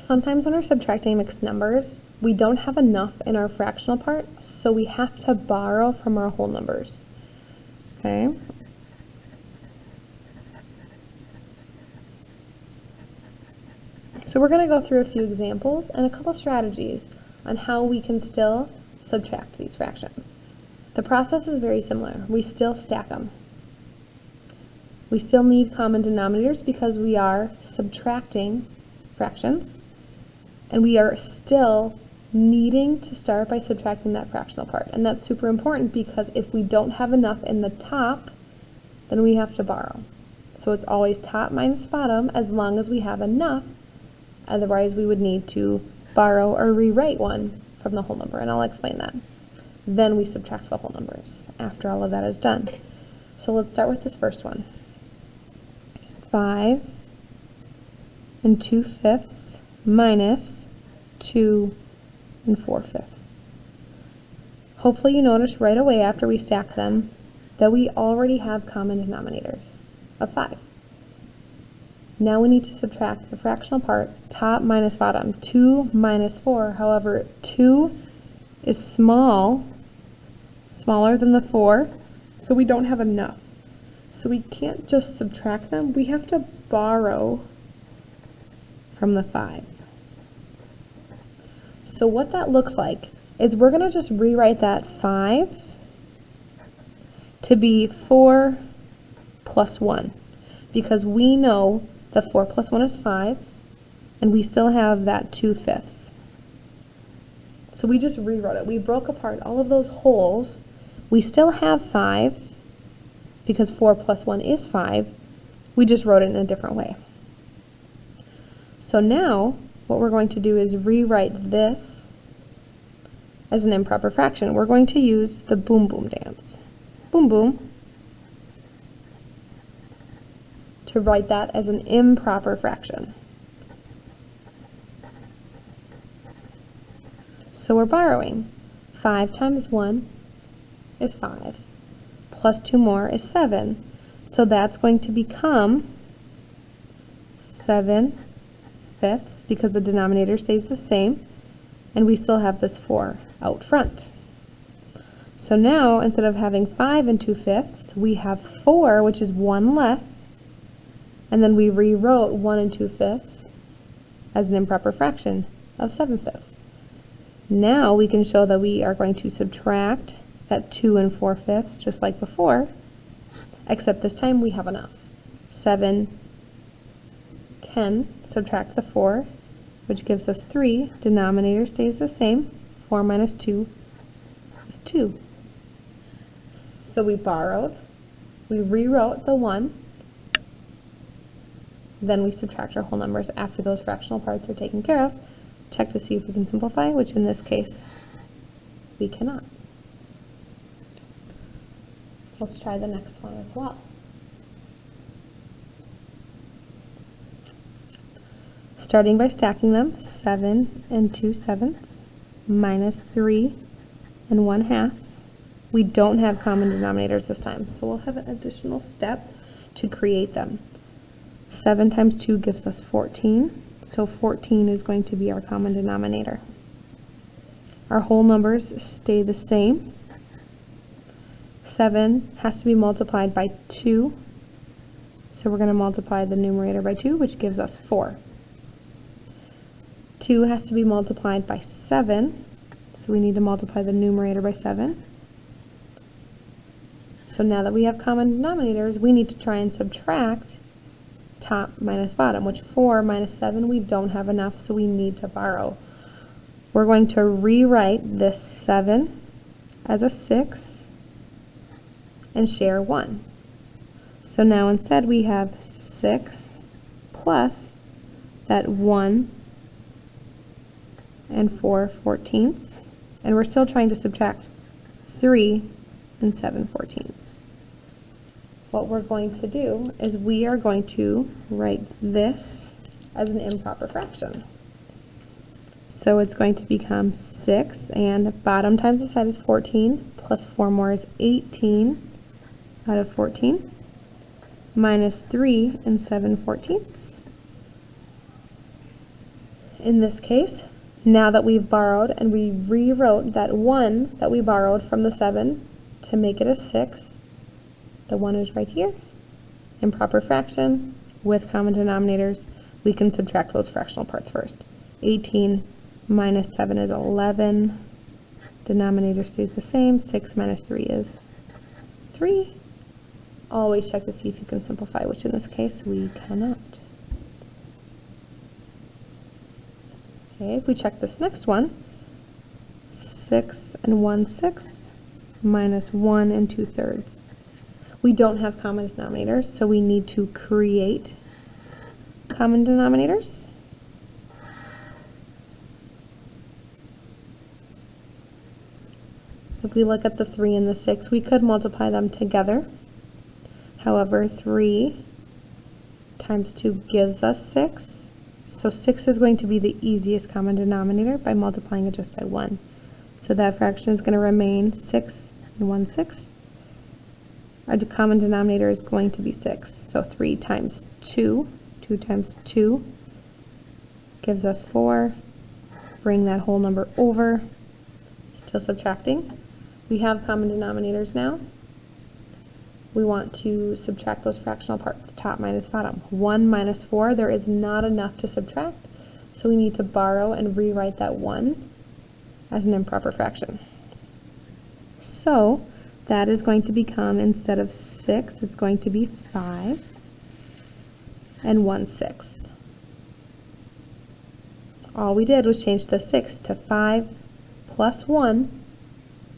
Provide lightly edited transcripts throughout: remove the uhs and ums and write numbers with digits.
sometimes when we're subtracting mixed numbers, we don't have enough in our fractional part, so we have to borrow from our whole numbers. Okay? So we're going to go through a few examples and a couple strategies on how we can still subtract these fractions. The process is very similar. We still stack them. We still need common denominators because we are subtracting fractions, and we are still needing to start by subtracting that fractional part. And that's super important because if we don't have enough in the top, then we have to borrow. So it's always top minus bottom as long as we have enough. Otherwise, we would need to borrow or rewrite one from the whole number, and I'll explain that. Then we subtract the whole numbers after all of that is done. So let's start with this first one. 5 2/5 minus 2 4/5. Hopefully you notice right away after we stack them that we already have common denominators of 5. Now we need to subtract the fractional part, top minus bottom, 2 minus 4. However, 2 is smaller than the 4, so we don't have enough. So we can't just subtract them, we have to borrow from the 5. So what that looks like is we're going to just rewrite that 5 to be 4 plus 1, because we know that 4 plus 1 is 5, and we still have that 2/5. So we just rewrote it. We broke apart all of those wholes. We still have 5, because 4 plus 1 is 5. We just wrote it in a different way. So now, what we're going to do is rewrite this as an improper fraction. We're going to use the boom boom dance. Boom boom. To write that as an improper fraction. So we're borrowing. 5 times 1 is 5. Plus 2 more is 7. So that's going to become 7/5 because the denominator stays the same, and we still have this 4 out front. So now, instead of having 5 2/5, we have 4, which is 1 less, and then we rewrote 1 2/5 as an improper fraction of 7/5. Now we can show that we are going to subtract that 2 4/5 just like before, except this time we have enough. 7 can subtract the 4, which gives us 3. Denominator stays the same. 4 minus 2 is 2. So we borrowed, we rewrote the 1, then we subtract our whole numbers after those fractional parts are taken care of. Check to see if we can simplify, which in this case we cannot. Let's try the next one as well. Starting by stacking them, 7 2/7 minus 3 1/2. We don't have common denominators this time, so we'll have an additional step to create them. 7 times 2 gives us 14, so 14 is going to be our common denominator. Our whole numbers stay the same. 7 has to be multiplied by 2, so we're going to multiply the numerator by 2, which gives us 4. 2 has to be multiplied by 7, so we need to multiply the numerator by 7. So now that we have common denominators, we need to try and subtract top minus bottom, which 4 minus 7, we don't have enough, so we need to borrow. We're going to rewrite this 7 as a 6 and share 1. So now instead we have 6 plus that 1 4/14, and we're still trying to subtract 3 7/14. What we're going to do is we are going to write this as an improper fraction. So it's going to become 6, and bottom times the side is 14, plus 4 more is 18 out of 14, minus 3 7/14. in this case, now that we've borrowed and we rewrote that 1 that we borrowed from the 7 to make it a 6, the 1 is right here, improper fraction with common denominators. We can subtract those fractional parts first. 18 minus 7 is 11. Denominator stays the same. 6 minus 3 is 3. Always check to see if you can simplify, which in this case we cannot. Okay, if we check this next one, 6 and 1/6 minus 1 and 2/3. We don't have common denominators, so we need to create common denominators. If we look at the 3 and the 6, we could multiply them together. However, 3 times 2 gives us 6. So 6 is going to be the easiest common denominator by multiplying it just by 1. So that fraction is going to remain 6 and 1/6. Our common denominator is going to be 6. So 3 times 2, 2 times 2 gives us 4. Bring that whole number over. Still subtracting. We have common denominators now. We want to subtract those fractional parts, top minus bottom. 1 minus 4, there is not enough to subtract, so we need to borrow and rewrite that 1 as an improper fraction. So that is going to become, instead of 6, it's going to be 5 and 1/6. All we did was change the 6 to 5 plus 1,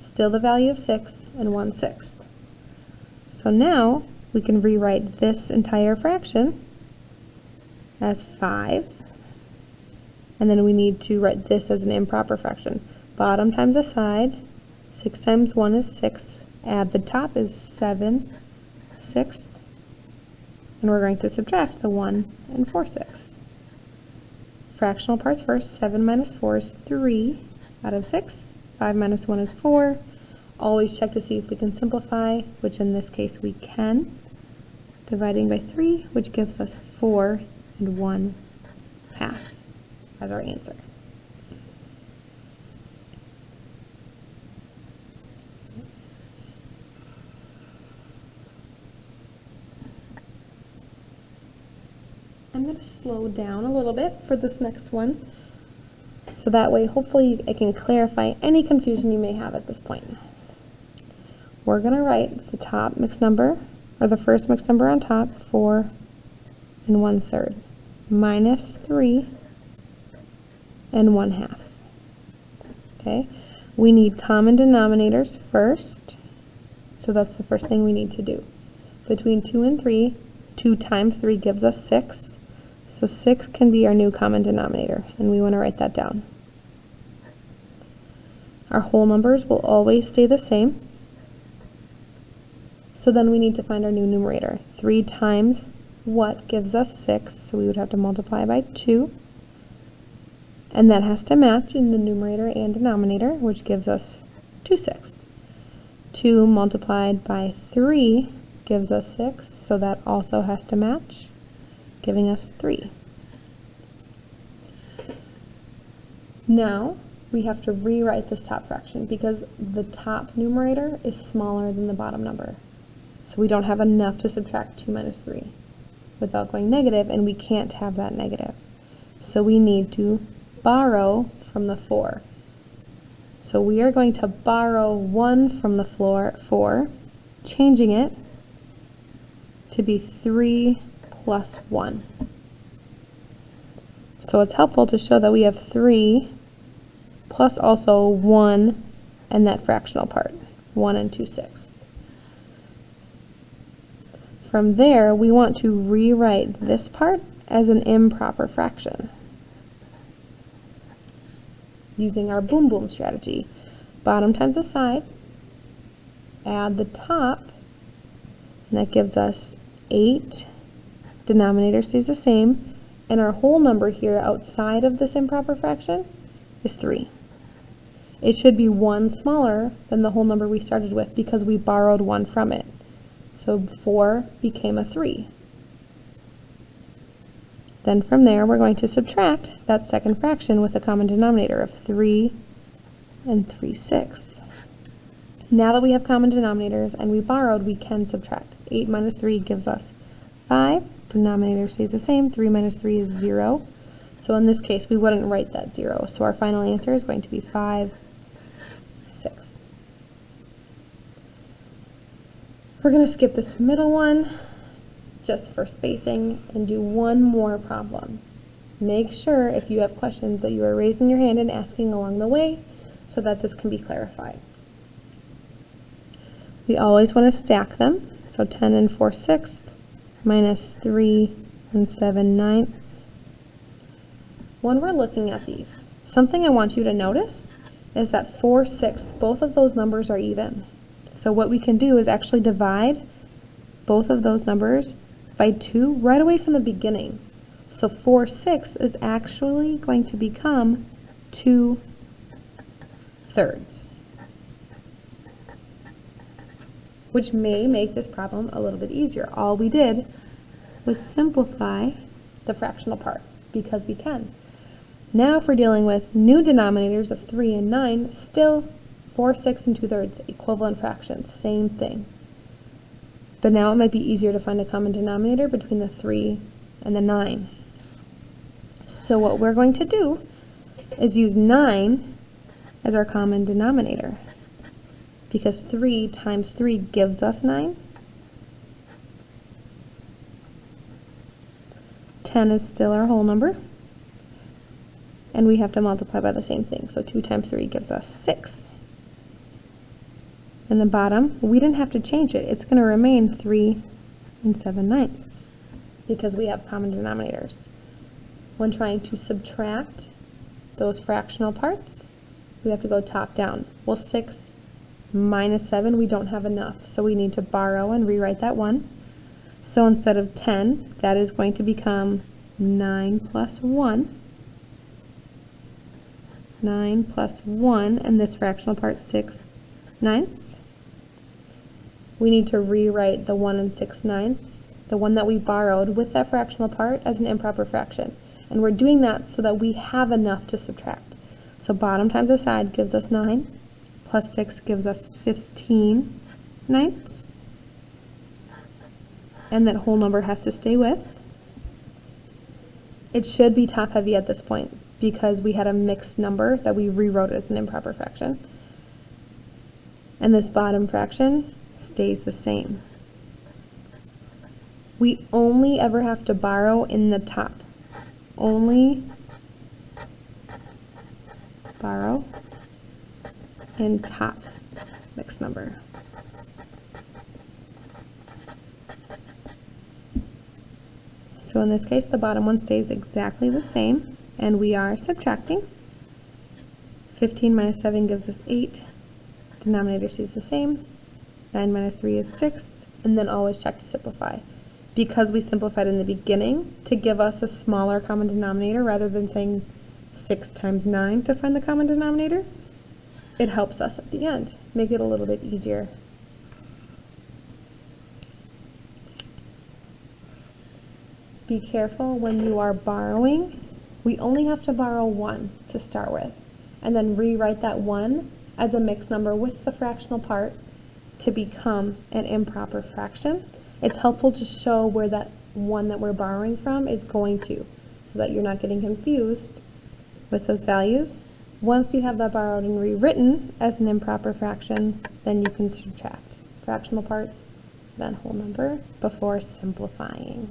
still the value of 6, and 1/6. So now we can rewrite this entire fraction as 5, and then we need to write this as an improper fraction. Bottom times the side, 6 times 1 is 6, add the top is 7/6, and we're going to subtract the 1 and 4/6. Fractional parts first, 7 minus 4 is 3 out of 6, 5 minus 1 is 4. Always check to see if we can simplify, which in this case we can. Dividing by 3, which gives us 4 and 1/2 as our answer. I'm going to slow down a little bit for this next one, so that way hopefully I can clarify any confusion you may have at this point. We're going to write the top mixed number, or the first mixed number on top, 4 and 1/3, minus 3 and 1/2. Okay, we need common denominators first, so that's the first thing we need to do. Between 2 and 3, 2 times 3 gives us 6, so 6 can be our new common denominator, and we want to write that down. Our whole numbers will always stay the same. So then we need to find our new numerator. 3 times what gives us 6, so we would have to multiply by 2. And that has to match in the numerator and denominator, which gives us 2/6. 2 multiplied by 3 gives us 6, so that also has to match, giving us 3. Now we have to rewrite this top fraction because the top numerator is smaller than the bottom number. So we don't have enough to subtract 2 minus 3 without going negative, and we can't have that negative. So we need to borrow from the 4. So we are going to borrow 1 from the 4, changing it to be 3 plus 1. So it's helpful to show that we have 3 plus also 1 and that fractional part, 1 and 2/6. From there, we want to rewrite this part as an improper fraction using our boom boom strategy. Bottom times the side, add the top, and that gives us 8. Denominator stays the same, and our whole number here outside of this improper fraction is 3. It should be 1 smaller than the whole number we started with because we borrowed 1 from it. So 4 became a 3. Then from there, we're going to subtract that second fraction with a common denominator of 3 and 3/6. Now that we have common denominators and we borrowed, we can subtract. 8 minus 3 gives us 5. Denominator stays the same. 3 minus 3 is 0. So in this case, we wouldn't write that 0. So our final answer is going to be 5/6. We're going to skip this middle one just for spacing and do one more problem. Make sure if you have questions that you are raising your hand and asking along the way so that this can be clarified. We always want to stack them. So 10 and 4/6 minus 3 and 7/9. When we're looking at these, something I want you to notice is that 4/6, both of those numbers are even. So what we can do is actually divide both of those numbers by 2 right away from the beginning. So 4/6 is actually going to become 2/3, which may make this problem a little bit easier. All we did was simplify the fractional part because we can. Now if we're dealing with new denominators of 3 and 9, still 4/6 and 2/3, equivalent fractions, same thing. But now it might be easier to find a common denominator between the 3 and the 9. So what we're going to do is use 9 as our common denominator, because 3 times 3 gives us 9. 10 is still our whole number, and we have to multiply by the same thing. So 2 times 3 gives us 6. And the bottom, we didn't have to change it. It's going to remain 3 and 7/9 because we have common denominators. When trying to subtract those fractional parts, we have to go top down. Well, 6 minus 7, we don't have enough, so we need to borrow and rewrite that 1. So instead of 10, that is going to become 9 plus 1. 9 plus 1, and this fractional part 6/9. We need to rewrite the 1 and 6/9, the one that we borrowed with that fractional part, as an improper fraction. And we're doing that so that we have enough to subtract. So bottom times the side gives us 9, plus 6 gives us 15/9. And that whole number has to stay with. It should be top heavy at this point because we had a mixed number that we rewrote as an improper fraction. And this bottom fraction stays the same. We only ever have to borrow in the top. Only borrow in top mixed number. So in this case, the bottom one stays exactly the same, and we are subtracting. 15 minus 7 gives us 8. Denominator stays the same. 9 minus 3 is 6, and then always check to simplify. Because we simplified in the beginning to give us a smaller common denominator rather than saying 6 times 9 to find the common denominator, it helps us at the end, make it a little bit easier. Be careful when you are borrowing. We only have to borrow 1 to start with, and then rewrite that 1 as a mixed number with the fractional part to become an improper fraction. It's helpful to show where that 1 that we're borrowing from is going to, so that you're not getting confused with those values. Once you have that borrowed and rewritten as an improper fraction, then you can subtract fractional parts, then whole number, before simplifying.